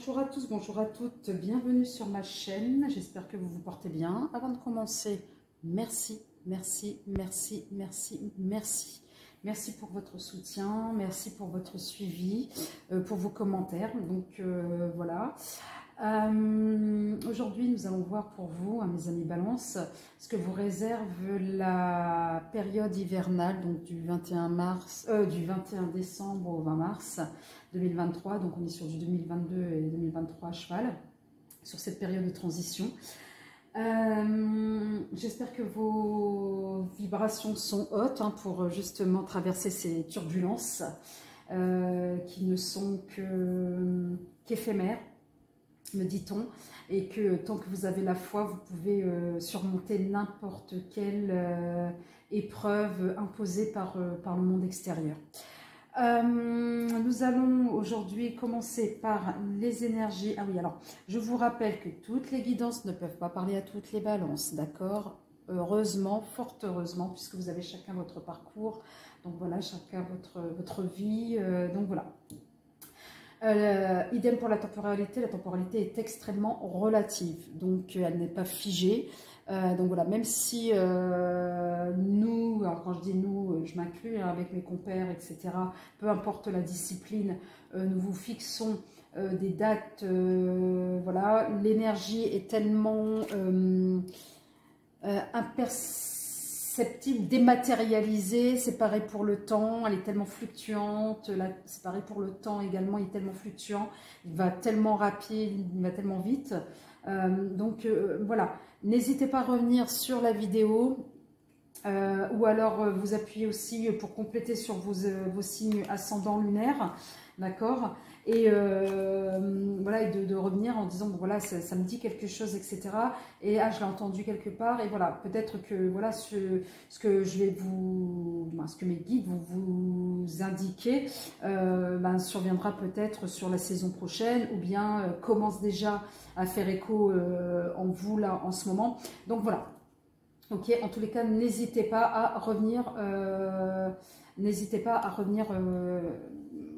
Bonjour à tous, bonjour à toutes, bienvenue sur ma chaîne, j'espère que vous vous portez bien. Avant de commencer, merci, merci, merci, merci, merci. Merci pour votre soutien, merci pour votre suivi, pour vos commentaires. Donc voilà. Aujourd'hui, nous allons voir pour vous, mes amis Balance, ce que vous réserve la période hivernale, donc du 21 décembre au 20 mars 2023. Donc on est sur du 2022 et 2023 à cheval, sur cette période de transition. J'espère que vos vibrations sont hautes pour justement traverser ces turbulences qui ne sont qu'éphémères, me dit-on, et que tant que vous avez la foi, vous pouvez surmonter n'importe quelle épreuve imposée par le monde extérieur. Nous allons aujourd'hui commencer par les énergies. Ah oui, alors, je vous rappelle que toutes les guidances ne peuvent pas parler à toutes les balances, d'accord? Heureusement, fort heureusement, puisque vous avez chacun votre parcours, donc voilà, chacun votre vie, donc voilà. Idem pour la temporalité est extrêmement relative, donc elle n'est pas figée. Donc voilà, même si nous, alors quand je dis nous, je m'inclus avec mes compères, etc., peu importe la discipline, nous vous fixons des dates, voilà, l'énergie est tellement imperceptible, dématérialisée, c'est pareil pour le temps, elle est tellement fluctuante, c'est pareil pour le temps également, il est tellement fluctuant, il va tellement rapide, il va tellement vite, donc voilà. N'hésitez pas à revenir sur la vidéo ou alors vous appuyez aussi pour compléter sur vos signes ascendants lunaires, d'accord, et voilà, et de revenir en disant bon, voilà, ça me dit quelque chose, etc. Et je l'ai entendu quelque part, et voilà, peut-être que voilà ce que je vais ce que mes guides vont vous indiquer surviendra peut-être sur la saison prochaine, ou bien commence déjà à faire écho en vous là en ce moment. Donc voilà. Ok, en tous les cas, n'hésitez pas à revenir,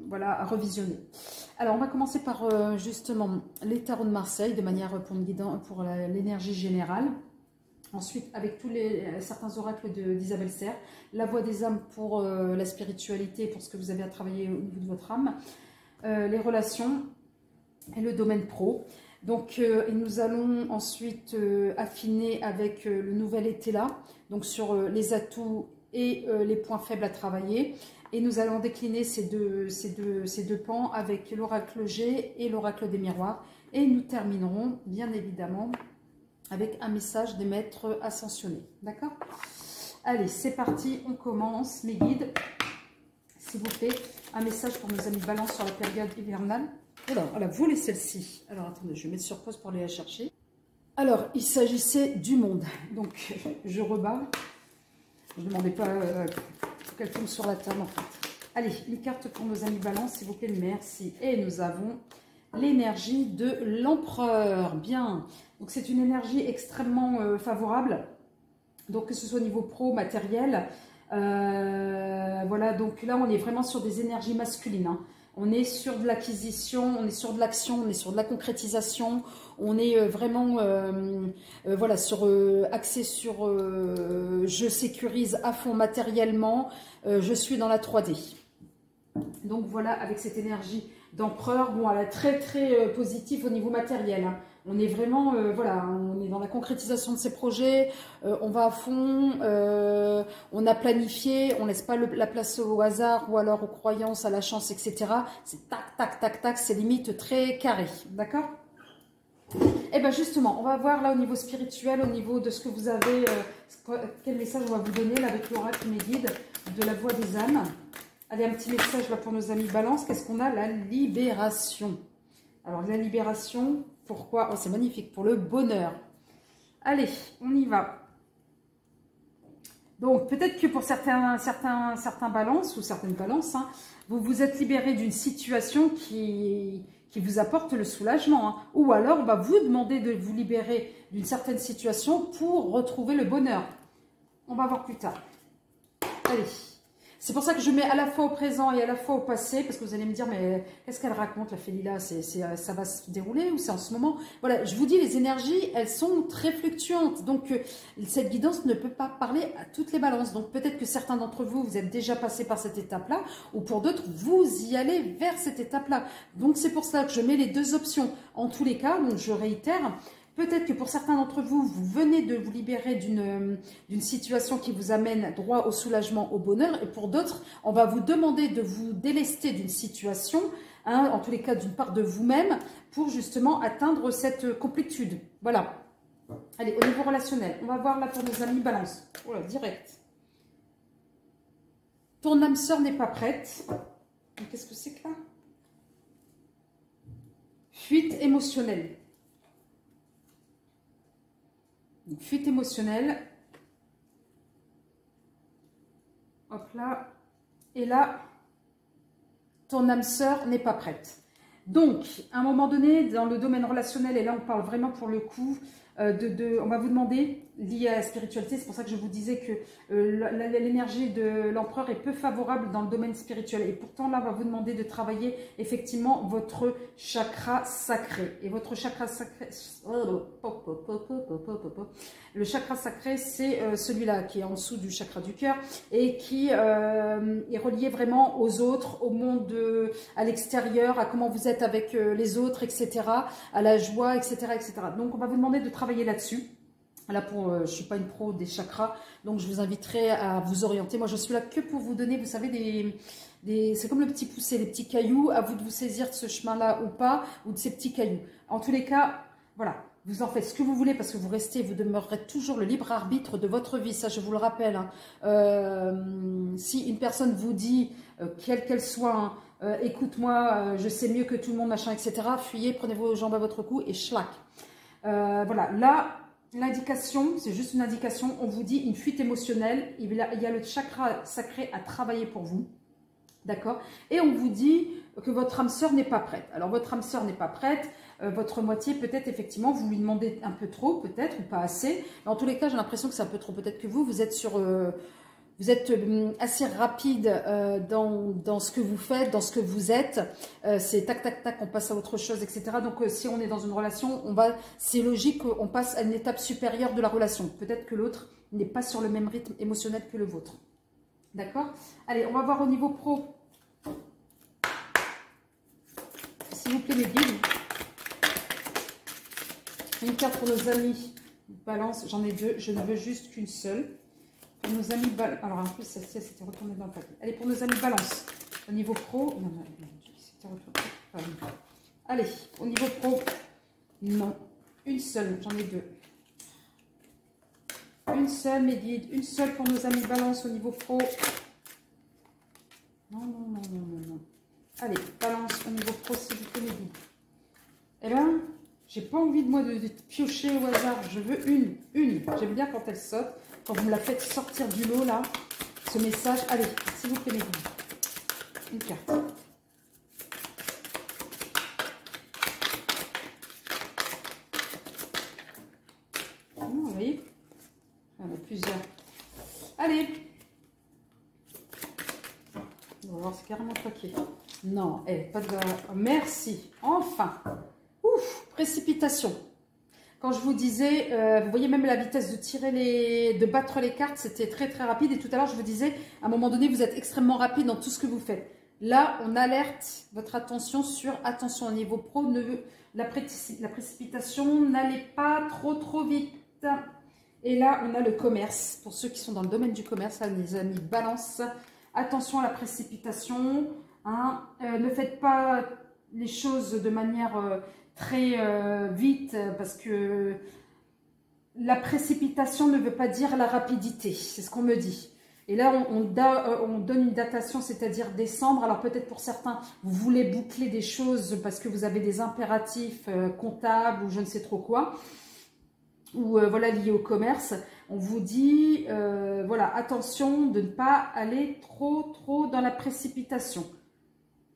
voilà, à revisionner. Alors, on va commencer par justement les tarots de Marseille, de manière pour l'énergie générale. Ensuite, avec certains oracles d'Isabelle Serre, la voix des âmes pour la spiritualité, pour ce que vous avez à travailler au niveau de votre âme, les relations et le domaine pro. Donc, nous allons ensuite affiner avec le nouvel été là, donc sur les atouts et les points faibles à travailler. Et nous allons décliner ces deux pans avec l'oracle G et l'oracle des miroirs. Et nous terminerons, bien évidemment, avec un message des maîtres ascensionnés. D'accord? Allez, c'est parti, on commence. Mes guides, s'il vous plaît, un message pour nos amis Balance sur la période hivernale. Alors, elle a volé celle-ci. Alors, attendez, je vais mettre sur pause pour aller la chercher. Alors, il s'agissait du monde. Donc, je rebats. Je ne demandais pas qu'elle tombe sur la table, en fait. Allez, une carte pour nos amis Balance, s'il vous plaît, merci. Et nous avons l'énergie de l'empereur. Bien. Donc, c'est une énergie extrêmement favorable. Donc, que ce soit au niveau pro, matériel. Voilà, donc là, on est vraiment sur des énergies masculines, hein. On est sur de l'acquisition, on est sur de l'action, on est sur de la concrétisation, on est vraiment voilà, axé sur je sécurise à fond matériellement, je suis dans la 3D. Donc voilà, avec cette énergie d'empereur, bon, elle est très très positive au niveau matériel, hein. On est vraiment, voilà, on est dans la concrétisation de ces projets, on va à fond, on a planifié, on ne laisse pas la place au hasard ou alors aux croyances, à la chance, etc. C'est tac, tac, tac, tac, c'est limite très carré, d'accord? Et bien justement, on va voir là au niveau spirituel, au niveau de ce que vous avez, quel message on va vous donner là avec l'oracle, mes guides, de la voix des âmes. Allez, un petit message là pour nos amis Balance, qu'est-ce qu'on a? La libération. Alors la libération, pourquoi? Oh, c'est magnifique, pour le bonheur. Allez, on y va. Donc peut-être que pour certains balances ou certaines balances, hein, vous vous êtes libéré d'une situation qui vous apporte le soulagement, hein, ou alors on va vous demander de vous libérer d'une certaine situation pour retrouver le bonheur. On va voir plus tard. Allez. C'est pour ça que je mets à la fois au présent et à la fois au passé, parce que vous allez me dire, mais qu'est-ce qu'elle raconte, la Félila, ça va se dérouler ou c'est en ce moment? Voilà, je vous dis, les énergies, elles sont très fluctuantes, donc cette guidance ne peut pas parler à toutes les balances. Donc peut-être que certains d'entre vous, vous êtes déjà passés par cette étape-là, ou pour d'autres, vous y allez vers cette étape-là. Donc c'est pour ça que je mets les deux options. En tous les cas, donc je réitère, peut-être que pour certains d'entre vous, vous venez de vous libérer d'une situation qui vous amène droit au soulagement, au bonheur. Et pour d'autres, on va vous demander de vous délester d'une situation, hein, en tous les cas d'une part de vous-même, pour justement atteindre cette complétude. Voilà. Allez, au niveau relationnel, on va voir là pour nos amis Balance. Voilà, direct. Ton âme sœur n'est pas prête. Qu'est-ce que c'est que là? Fuite émotionnelle. Donc, fuite émotionnelle. Hop là. Et là, ton âme sœur n'est pas prête. Donc, à un moment donné, dans le domaine relationnel, et là on parle vraiment pour le coup, on va vous demander, lié à la spiritualité, c'est pour ça que je vous disais que l'énergie de l'empereur est peu favorable dans le domaine spirituel. Et pourtant, là, on va vous demander de travailler effectivement votre chakra sacré. Et votre chakra sacré, le chakra sacré, c'est celui-là qui est en dessous du chakra du cœur et qui est relié vraiment aux autres, au monde, à l'extérieur, à comment vous êtes avec les autres, etc., à la joie, etc., etc. Donc, on va vous demander de travailler là-dessus. Là, je ne suis pas une pro des chakras, donc je vous inviterai à vous orienter. Moi, je suis là que pour vous donner, vous savez, c'est comme le petit poussé, les petits cailloux. À vous de vous saisir de ce chemin-là ou pas, ou de ces petits cailloux. En tous les cas, voilà, vous en faites ce que vous voulez parce que vous demeurerez toujours le libre arbitre de votre vie. Ça, je vous le rappelle. Hein. Si une personne vous dit, quelle qu'elle soit, hein, écoute-moi, je sais mieux que tout le monde, machin, etc., fuyez, prenez vos jambes à votre cou et schlac. Voilà, là... L'indication, c'est juste une indication, on vous dit une fuite émotionnelle, il y a le chakra sacré à travailler pour vous, d'accord? Et on vous dit que votre âme sœur n'est pas prête. Alors votre âme sœur n'est pas prête, votre moitié peut-être effectivement, vous lui demandez un peu trop, peut-être, ou pas assez. Mais en tous les cas, j'ai l'impression que c'est un peu trop, peut-être que vous êtes sur... Vous êtes assez rapide dans ce que vous faites, dans ce que vous êtes. C'est tac, tac, tac, on passe à autre chose, etc. Donc, si on est dans une relation, c'est logique qu'on passe à une étape supérieure de la relation. Peut-être que l'autre n'est pas sur le même rythme émotionnel que le vôtre. D'accord? Allez, on va voir au niveau pro. S'il vous plaît, les guides. Une carte pour nos amis Balance. J'en ai deux. Je ne veux juste qu'une seule. Pour nos amis Balance. Alors en plus, c'était retourné dans le papier. Allez, pour nos amis Balance. Au niveau pro. Non, c'était retourné. Allez, au niveau pro. Non. Une seule. J'en ai deux. Une seule, mes guides. Une seule pour nos amis Balance au niveau pro. Non, non, non, non, non, non. Allez, Balance au niveau pro, s'il vous plaît, mes guides. Eh bien, j'ai pas envie de piocher au hasard. Je veux une. J'aime bien quand elle saute. Quand vous me la faites sortir du lot, là, ce message. Allez, s'il vous plaît, mes guides. Une carte. Vous voyez, il y en a plusieurs. Allez. On va voir, c'est carrément paquet. Non, pas de... Merci. Enfin. Ouf, précipitation. Quand je vous disais, vous voyez même la vitesse de tirer de battre les cartes, c'était très très rapide. Et tout à l'heure, je vous disais, à un moment donné, vous êtes extrêmement rapide dans tout ce que vous faites. Là, on alerte votre attention sur, attention au niveau pro, la précipitation, n'allez pas trop vite. Et là, on a le commerce. Pour ceux qui sont dans le domaine du commerce, là, les amis Balance, attention à la précipitation. Hein, ne faites pas les choses de manière... très vite, parce que la précipitation ne veut pas dire la rapidité, c'est ce qu'on me dit. Et là, on donne une datation, c'est-à-dire décembre. Alors peut-être pour certains, vous voulez boucler des choses parce que vous avez des impératifs comptables ou je ne sais trop quoi, ou voilà, liés au commerce. On vous dit, voilà, attention de ne pas aller trop dans la précipitation.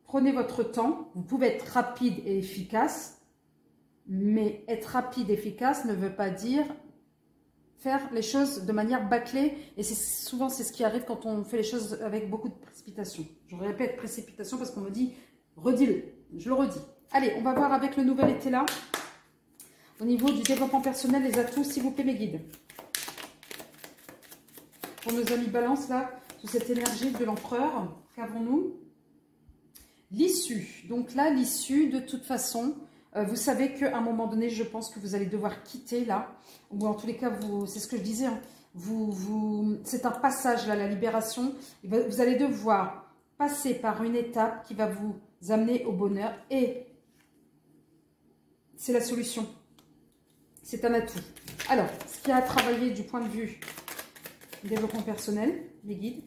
Prenez votre temps, vous pouvez être rapide et efficace. Mais être rapide, efficace ne veut pas dire faire les choses de manière bâclée. Et souvent, c'est ce qui arrive quand on fait les choses avec beaucoup de précipitation. Je répète précipitation parce qu'on me dit, redis-le. Je le redis. Allez, on va voir avec le nouvel été là. Au niveau du développement personnel, les atouts, s'il vous plaît, mes guides. Pour nos amis balance, là, sous cette énergie de l'empereur, qu'avons-nous? L'issue. Donc là, l'issue, de toute façon, vous savez qu'à un moment donné, je pense que vous allez devoir quitter là. Ou en tous les cas, c'est ce que je disais, hein, c'est un passage là, la libération. Vous allez devoir passer par une étape qui va vous amener au bonheur. Et c'est la solution. C'est un atout. Alors, ce qu'il y a à travailler du point de vue développement personnel, les guides.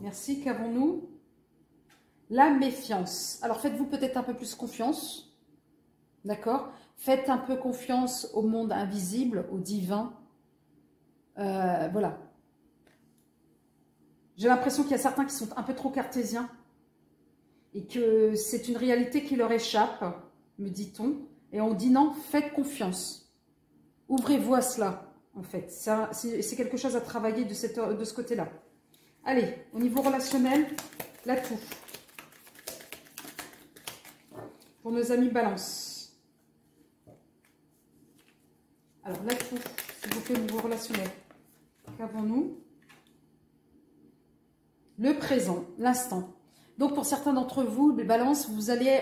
Merci. Qu'avons-nous? La méfiance. Alors, faites-vous peut-être un peu plus confiance. D'accord? Faites un peu confiance au monde invisible, au divin. Voilà. J'ai l'impression qu'il y a certains qui sont un peu trop cartésiens. Et que c'est une réalité qui leur échappe, me dit-on. Et on dit non, faites confiance. Ouvrez-vous à cela, en fait. C'est quelque chose à travailler de ce côté-là. Allez, au niveau relationnel, l'atout. Pour nos amis balance. Alors, l'atout, s'il vous plaît, au niveau relationnel. Qu'avons-nous? Le présent, l'instant. Donc, pour certains d'entre vous, les balances, on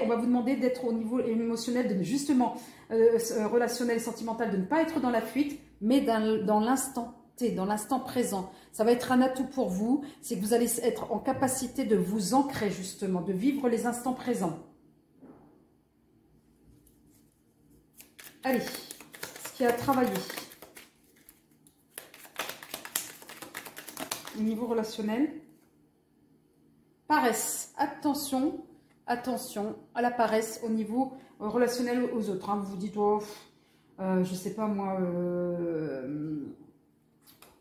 va vous demander d'être au niveau émotionnel, de justement, relationnel, sentimental, de ne pas être dans la fuite, mais dans l'instant T, dans l'instant présent. Ça va être un atout pour vous, c'est que vous allez être en capacité de vous ancrer, justement, de vivre les instants présents. Allez, ce qu'il y a à travailler. Au niveau relationnel. Paresse, attention, attention à la paresse au niveau relationnel aux autres. Hein. Vous vous dites, oh, je sais pas moi,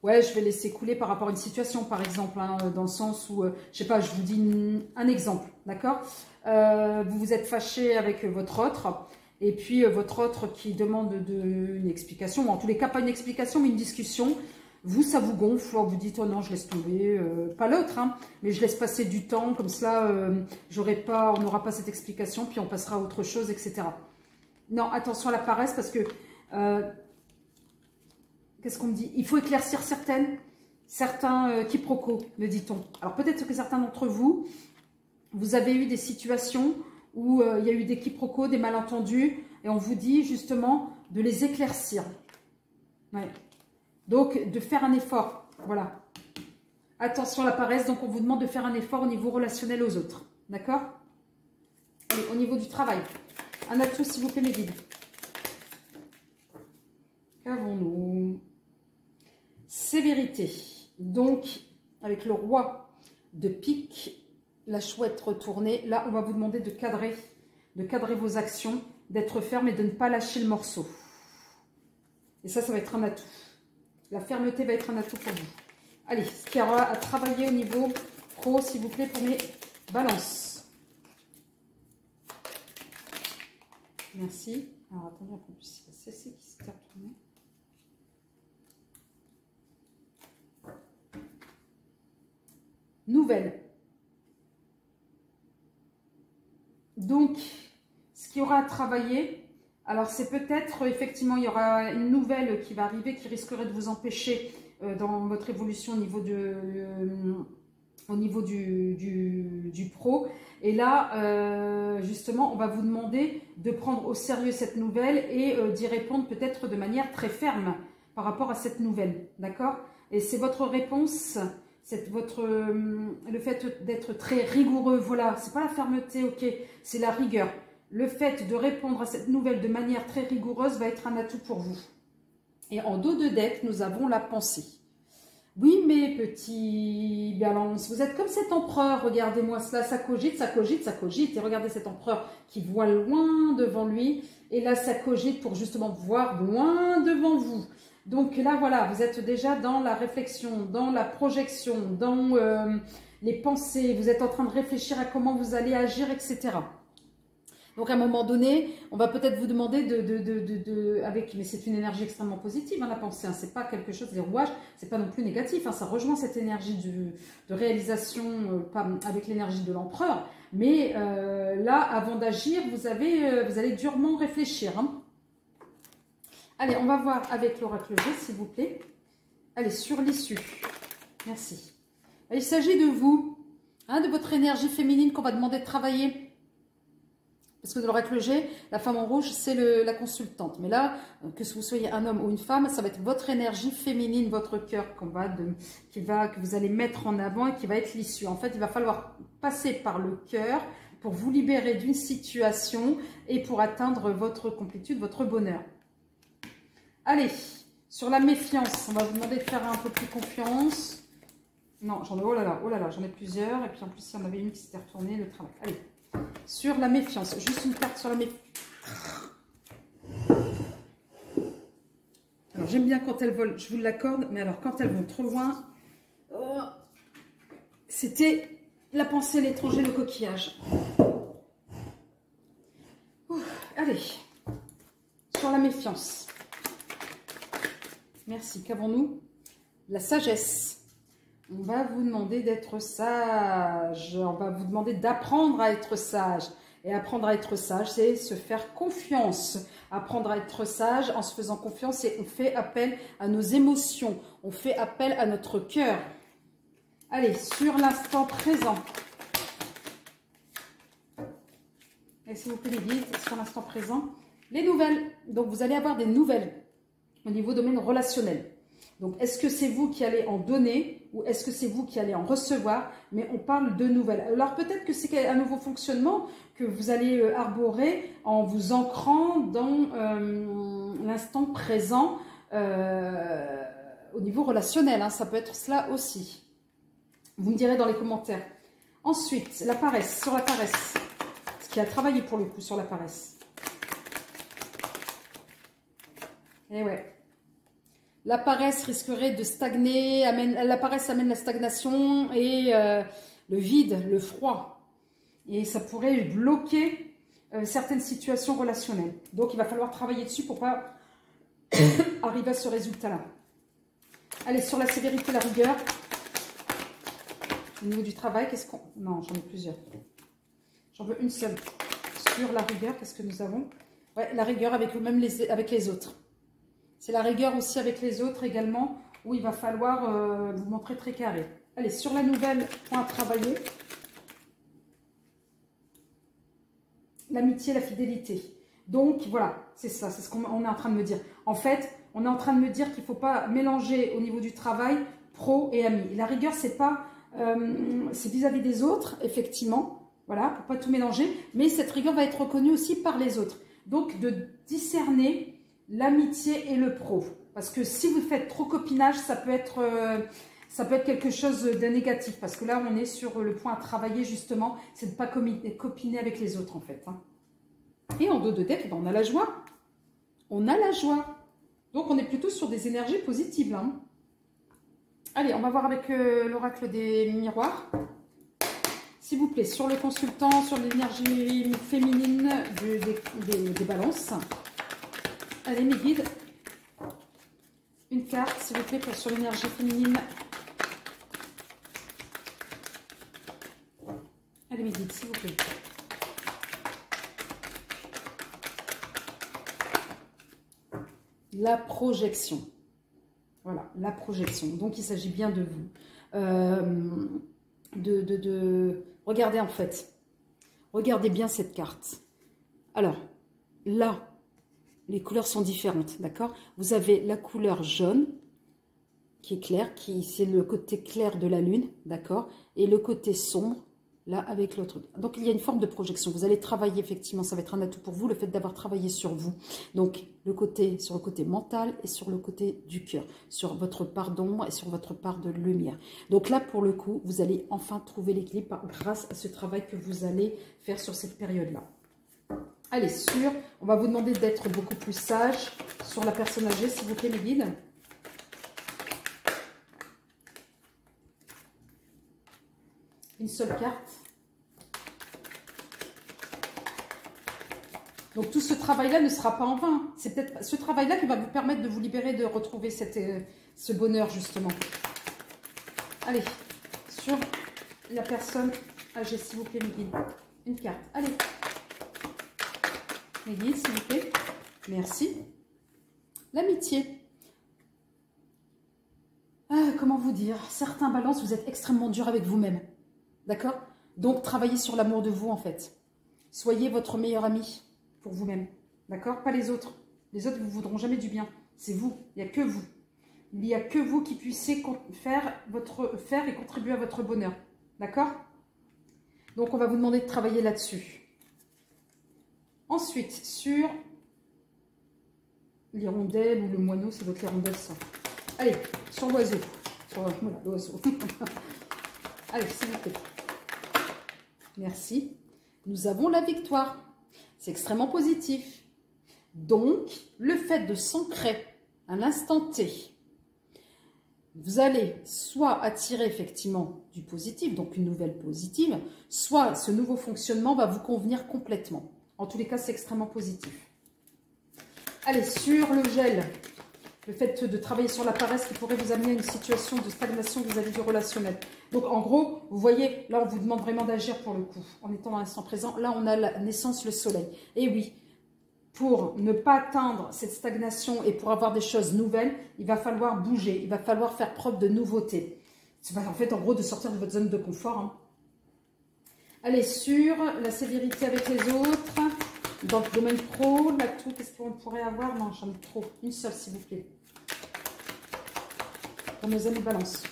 ouais, je vais laisser couler par rapport à une situation, par exemple, hein, dans le sens où, je sais pas, je vous dis un exemple, d'accord? Vous vous êtes fâché avec votre autre, et puis votre autre qui demande une explication, ou en tous les cas, pas une explication, mais une discussion. Vous, ça vous gonfle, vous dites, oh non, je laisse tomber, pas l'autre, hein, mais je laisse passer du temps, comme cela, on n'aura pas cette explication, puis on passera à autre chose, etc. Non, attention à la paresse, parce que, qu'est-ce qu'on me dit? Il faut éclaircir certains quiproquos, me dit-on. Alors peut-être que certains d'entre vous, vous avez eu des situations où il y a eu des quiproquos, des malentendus, et on vous dit justement de les éclaircir. Ouais. Donc, de faire un effort, voilà. Attention à la paresse, donc on vous demande de faire un effort au niveau relationnel aux autres, d'accord? Et au niveau du travail, un atout, s'il vous plaît, mes guides. Qu'avons-nous? Sévérité. Donc, avec le roi de pique, la chouette retournée, là, on va vous demander de cadrer vos actions, d'être ferme et de ne pas lâcher le morceau. Et ça va être un atout. La fermeté va être un atout pour vous. Allez, ce qu'il y aura à travailler au niveau pro, s'il vous plaît, pour mes balances. Merci. Alors, attendez, un peu plus. C'est qui s'est retourné. Nouvelle. Donc, ce qu'il y aura à travailler... Alors, c'est peut-être, effectivement, il y aura une nouvelle qui va arriver qui risquerait de vous empêcher dans votre évolution au niveau du pro. Et là, justement, on va vous demander de prendre au sérieux cette nouvelle et d'y répondre peut-être de manière très ferme par rapport à cette nouvelle. D'accord? Et c'est votre réponse, le fait d'être très rigoureux. Voilà, c'est pas la fermeté, ok, c'est la rigueur. Le fait de répondre à cette nouvelle de manière très rigoureuse va être un atout pour vous. Et en dos de deck, nous avons la pensée. Oui, mes petits balances, vous êtes comme cet empereur, regardez-moi cela, ça cogite, ça cogite, ça cogite. Et regardez cet empereur qui voit loin devant lui. Et là, ça cogite pour justement voir loin devant vous. Donc là, voilà, vous êtes déjà dans la réflexion, dans la projection, dans les pensées. Vous êtes en train de réfléchir à comment vous allez agir, etc. Donc, à un moment donné, on va peut-être vous demander mais c'est une énergie extrêmement positive, hein, la pensée. Hein, c'est pas quelque chose, des rouages, c'est pas non plus négatif. Hein, ça rejoint cette énergie de réalisation, pas avec l'énergie de l'empereur. Mais là, avant d'agir, vous allez durement réfléchir. Hein. Allez, on va voir avec l'oracle G, s'il vous plaît. Allez, sur l'issue. Merci. Il s'agit de vous, hein, de votre énergie féminine qu'on va demander de travailler. Parce que dans l'oracle G, la femme en rouge, c'est la consultante. Mais là, que vous soyez un homme ou une femme, ça va être votre énergie féminine, votre cœur que vous allez mettre en avant et qui va être l'issue. En fait, il va falloir passer par le cœur pour vous libérer d'une situation et pour atteindre votre complétude, votre bonheur. Allez, sur la méfiance, on va vous demander de faire un peu plus confiance. Non, oh là là, j'en ai plusieurs. Et puis en plus, il y en avait une qui s'était retournée, le travail. Allez. Sur la méfiance, juste une carte sur la méfiance. Alors j'aime bien quand elles volent, je vous l'accorde, mais alors quand elles vont trop loin, c'était la pensée, l'étranger, le coquillage. Allez, sur la méfiance. Merci, qu'avons-nous? La sagesse. On va vous demander d'être sage, on va vous demander d'apprendre à être sage. Et apprendre à être sage, c'est se faire confiance. Apprendre à être sage en se faisant confiance, et on fait appel à nos émotions, on fait appel à notre cœur. Allez, sur l'instant présent. Et s'il vous plaît les guides, sur l'instant présent, les nouvelles. Donc vous allez avoir des nouvelles au niveau domaine relationnel. Donc, est-ce que c'est vous qui allez en donner ou est-ce que c'est vous qui allez en recevoir? Mais on parle de nouvelles. Alors, peut-être que c'est un nouveau fonctionnement que vous allez arborer en vous ancrant dans l'instant présent au niveau relationnel. Hein, ça peut être cela aussi. Vous me direz dans les commentaires. Ensuite, la paresse, sur la paresse. Ce qui a travaillé pour le coup sur la paresse. Et ouais. La paresse risquerait de stagner, la paresse amène la stagnation et le vide, le froid. Et ça pourrait bloquer certaines situations relationnelles. Donc, il va falloir travailler dessus pour ne pas arriver à ce résultat-là. Allez, sur la sévérité, la rigueur. Au niveau du travail, qu'est-ce qu'on... Non, j'en ai plusieurs. J'en veux une seule. Sur la rigueur, qu'est-ce que nous avons? Ouais, la rigueur avec les autres. C'est la rigueur aussi avec les autres également, où il va falloir vous montrer très carré. Allez, sur la nouvelle, point à travailler. L'amitié, la fidélité. Donc, voilà, c'est ça, c'est ce qu'on est en train de me dire. En fait, on est en train de me dire qu'il ne faut pas mélanger au niveau du travail pro et ami. Et la rigueur, c'est pas, c'est vis-à-vis des autres, effectivement, voilà, pour pas tout mélanger. Mais cette rigueur va être reconnue aussi par les autres. Donc, de discerner l'amitié et le pro. Parce que si vous faites trop copinage, ça peut être quelque chose de négatif. Parce que là, on est sur le point à travailler, justement. C'est de ne pas copiner avec les autres, en fait. Hein. Et en dos de tête, on a la joie. On a la joie. Donc, on est plutôt sur des énergies positives. Là, hein. Allez, on va voir avec l'oracle des miroirs. S'il vous plaît, sur le consultant, sur l'énergie féminine des balances. Allez, mes guides, une carte, s'il vous plaît, sur l'énergie féminine. Allez, mes guides, s'il vous plaît. La projection. Voilà, la projection. Donc, il s'agit bien de vous. Regardez, en fait. Regardez bien cette carte. Alors, là, les couleurs sont différentes, d'accord? Vous avez la couleur jaune, qui est claire, c'est le côté clair de la lune, d'accord? Et le côté sombre, là, avec l'autre. Donc, il y a une forme de projection. Vous allez travailler, effectivement, ça va être un atout pour vous, le fait d'avoir travaillé sur vous. Donc, sur le côté mental et sur le côté du cœur, sur votre part d'ombre et sur votre part de lumière. Donc là, pour le coup, vous allez enfin trouver l'équilibre grâce à ce travail que vous allez faire sur cette période-là. Allez, on va vous demander d'être beaucoup plus sage sur la personne âgée, s'il vous plaît, mes guides. Une seule carte. Donc tout ce travail-là ne sera pas en vain. C'est peut-être ce travail-là qui va vous permettre de vous libérer, de retrouver ce bonheur justement. Allez, sur la personne âgée, s'il vous plaît, mes guides. Une carte, allez. Mes guides, s'il vous plaît. Merci. L'amitié. Ah, comment vous dire? Certains balances, vous êtes extrêmement dur avec vous-même. D'accord? Donc, travaillez sur l'amour de vous, en fait. Soyez votre meilleur ami pour vous-même. D'accord? Pas les autres. Les autres ne vous voudront jamais du bien. C'est vous. Il n'y a que vous. Il n'y a que vous qui puissiez faire et contribuer à votre bonheur. D'accord? Donc, on va vous demander de travailler là-dessus. Ensuite, sur l'hirondelle ou le moineau, c'est votre hirondelle, ça. Allez, sur l'oiseau. Voilà, l'oiseau. Allez, s'il vous plaît. Merci. Nous avons la victoire. C'est extrêmement positif. Donc, le fait de s'ancrer à l'instant T, vous allez soit attirer effectivement du positif, donc une nouvelle positive, soit ce nouveau fonctionnement va vous convenir complètement. En tous les cas, c'est extrêmement positif. Allez, sur le gel, le fait de travailler sur la paresse qui pourrait vous amener à une situation de stagnation vis-à-vis du relationnel. Donc, en gros, vous voyez, là, on vous demande vraiment d'agir pour le coup, en étant dans l'instant présent. Là, on a la naissance, le soleil. Et oui, pour ne pas atteindre cette stagnation et pour avoir des choses nouvelles, il va falloir bouger, il va falloir faire preuve de nouveauté. C'est en fait, en gros, de sortir de votre zone de confort. Hein. Allez, sur la sévérité avec les autres, dans le domaine pro, là, tout, qu'est-ce qu'on pourrait avoir? Non, j'en ai trop. Une seule, s'il vous plaît. Pour nos amis balance.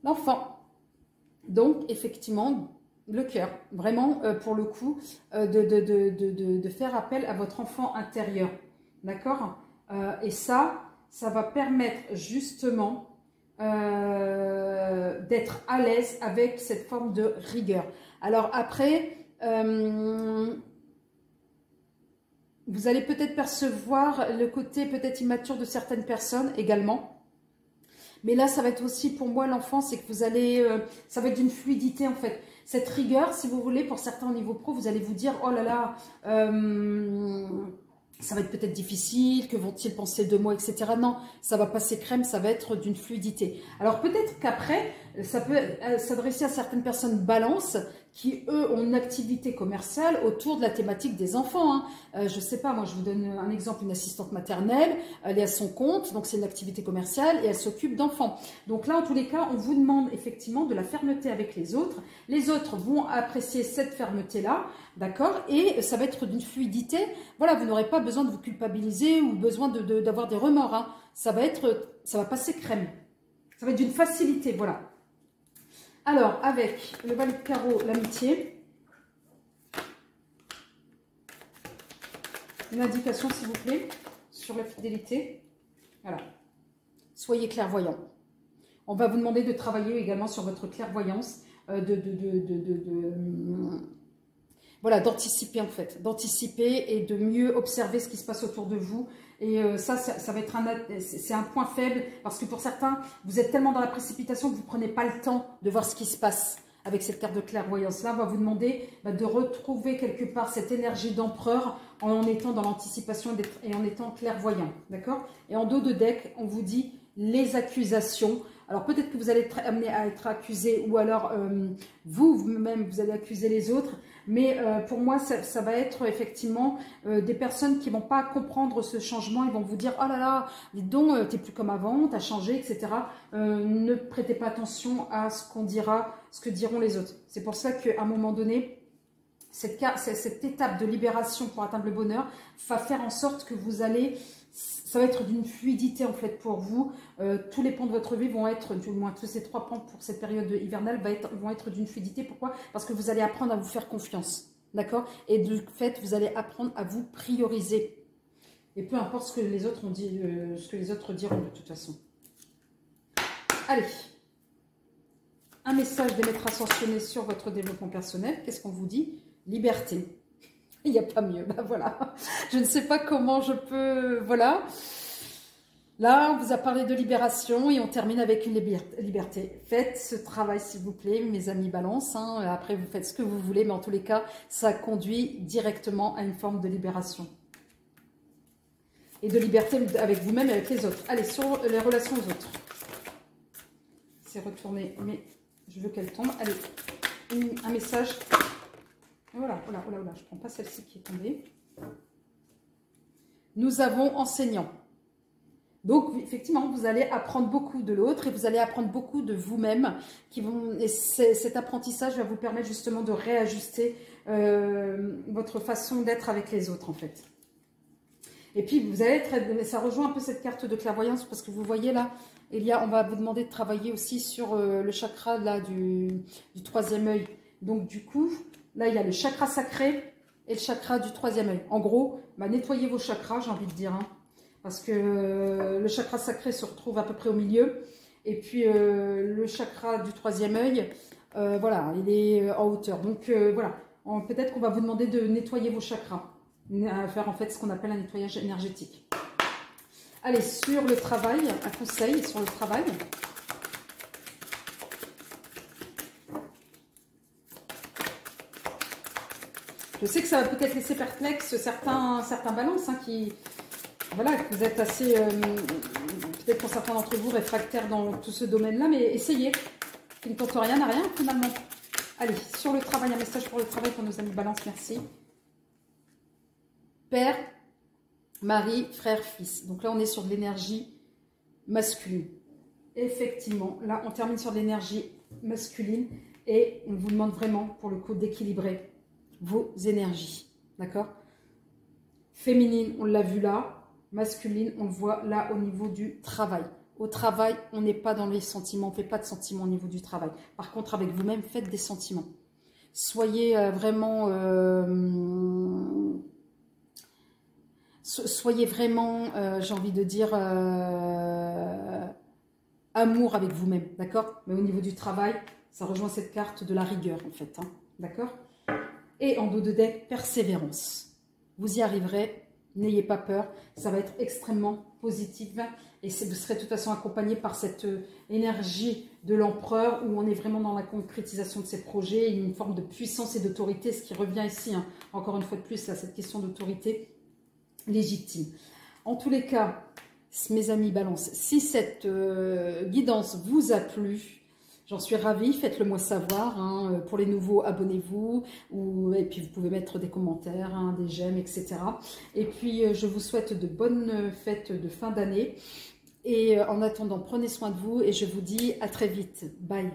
L'enfant. Donc, effectivement, le cœur. Vraiment, pour le coup, de faire appel à votre enfant intérieur. D'accord? Et ça va permettre justement d'être à l'aise avec cette forme de rigueur. Alors après, vous allez peut-être percevoir le côté peut-être immature de certaines personnes également. Mais là, ça va être aussi pour moi l'enfant, c'est que vous allez, ça va être d'une fluidité en fait. Cette rigueur, si vous voulez, pour certains au niveau pro, vous allez vous dire, oh là là, ça va être peut-être difficile, que vont-ils penser de moi, etc. Non, ça va passer crème, ça va être d'une fluidité. Alors peut-être qu'après, ça peut s'adresser à certaines personnes balance qui, eux, ont une activité commerciale autour de la thématique des enfants. Hein. Je ne sais pas, moi je vous donne un exemple, une assistante maternelle, elle est à son compte, donc c'est une activité commerciale et elle s'occupe d'enfants. Donc là, en tous les cas, on vous demande effectivement de la fermeté avec les autres. Les autres vont apprécier cette fermeté-là, d'accord? Et ça va être d'une fluidité. Voilà, vous n'aurez pas besoin de vous culpabiliser ou besoin d'avoir des remords. Hein. Ça va passer crème. Ça va être d'une facilité, voilà. Alors, avec le valet de carreau, l'amitié. Une indication, s'il vous plaît, sur la fidélité. Voilà. Soyez clairvoyant. On va vous demander de travailler également sur votre clairvoyance, voilà, d'anticiper en fait, d'anticiper et de mieux observer ce qui se passe autour de vous. Et ça va être c'est un point faible parce que pour certains, vous êtes tellement dans la précipitation que vous ne prenez pas le temps de voir ce qui se passe avec cette carte de clairvoyance. Là, on va vous demander de retrouver quelque part cette énergie d'empereur en étant dans l'anticipation et en étant clairvoyant. D'accord? Et en dos de deck, on vous dit les accusations. Alors peut-être que vous allez être amené à être accusé ou alors vous-même vous allez accuser les autres. Mais pour moi, ça va être effectivement des personnes qui ne vont pas comprendre ce changement. Ils vont vous dire « Oh là là, dis donc, t'es plus comme avant, t'as changé, etc. » Ne prêtez pas attention à ce qu'on dira, ce que diront les autres. C'est pour ça qu'à un moment donné, cette étape de libération pour atteindre le bonheur va faire en sorte que vous allez... Ça va être d'une fluidité en fait pour vous. Tous les pans de votre vie vont être, du moins tous ces 3 pans pour cette période hivernale vont être d'une fluidité. Pourquoi? Parce que vous allez apprendre à vous faire confiance. D'accord? Et de fait, vous allez apprendre à vous prioriser. Et peu importe ce que les autres ont dit, ce que les autres diront de toute façon. Allez. Un message des maîtres ascensionnés sur votre développement personnel. Qu'est-ce qu'on vous dit? Liberté. Il n'y a pas mieux, ben voilà. Je ne sais pas comment je peux... Voilà. Là, on vous a parlé de libération et on termine avec une liberté. Faites ce travail, s'il vous plaît, mes amis Balance. Hein. Après, vous faites ce que vous voulez, mais en tous les cas, ça conduit directement à une forme de libération. Et de liberté avec vous-même et avec les autres. Allez, sur les relations aux autres. C'est retourné, mais je veux qu'elle tombe. Allez, un message. Et voilà, voilà, voilà, voilà. Je ne prends pas celle-ci qui est tombée. Nous avons enseignant. Donc, effectivement, vous allez apprendre beaucoup de l'autre et vous allez apprendre beaucoup de vous-même. Et cet apprentissage va vous permettre justement de réajuster votre façon d'être avec les autres, en fait. Et puis, vous allez être, ça rejoint un peu cette carte de clairvoyance parce que vous voyez là, on va vous demander de travailler aussi sur le chakra là, du troisième œil. Donc, du coup, là, il y a le chakra sacré et le chakra du troisième œil. En gros, nettoyez vos chakras, j'ai envie de dire, hein. Parce que le chakra sacré se retrouve à peu près au milieu. Et puis le chakra du troisième œil, voilà, il est en hauteur. Donc voilà, peut-être qu'on va vous demander de nettoyer vos chakras. Faire en fait ce qu'on appelle un nettoyage énergétique. Allez, sur le travail, un conseil sur le travail. Je sais que ça va peut-être laisser perplexe certains balances hein, qui... Voilà, vous êtes assez, peut-être pour certains d'entre vous, réfractaires dans tout ce domaine-là, mais essayez. Qui ne tente rien à rien, finalement. Allez, sur le travail, un message pour le travail pour nos amis Balance, merci. Père, mari, frère, fils. Donc là, on est sur de l'énergie masculine. Effectivement, là, on termine sur de l'énergie masculine et on vous demande vraiment, pour le coup, d'équilibrer vos énergies. D'accord? Féminine, on l'a vu là. Masculine, on le voit là au niveau du travail. Au travail, on n'est pas dans les sentiments, on ne fait pas de sentiments au niveau du travail. Par contre, avec vous-même, faites des sentiments. Soyez vraiment... soyez vraiment, j'ai envie de dire, amour avec vous-même, d'accord? Mais au niveau du travail, ça rejoint cette carte de la rigueur, en fait, hein, d'accord? Et en dos de deck, persévérance. Vous y arriverez. N'ayez pas peur, ça va être extrêmement positif et vous serez de toute façon accompagné par cette énergie de l'empereur où on est vraiment dans la concrétisation de ces projets, une forme de puissance et d'autorité, ce qui revient ici, hein, encore une fois de plus, là, cette question d'autorité légitime. En tous les cas, mes amis Balance, si cette guidance vous a plu, j'en suis ravie, faites-le moi savoir. Hein. Pour les nouveaux, abonnez-vous. Et puis, vous pouvez mettre des commentaires, hein, des j'aime, etc. Et puis, je vous souhaite de bonnes fêtes de fin d'année. Et en attendant, prenez soin de vous. Et je vous dis à très vite. Bye.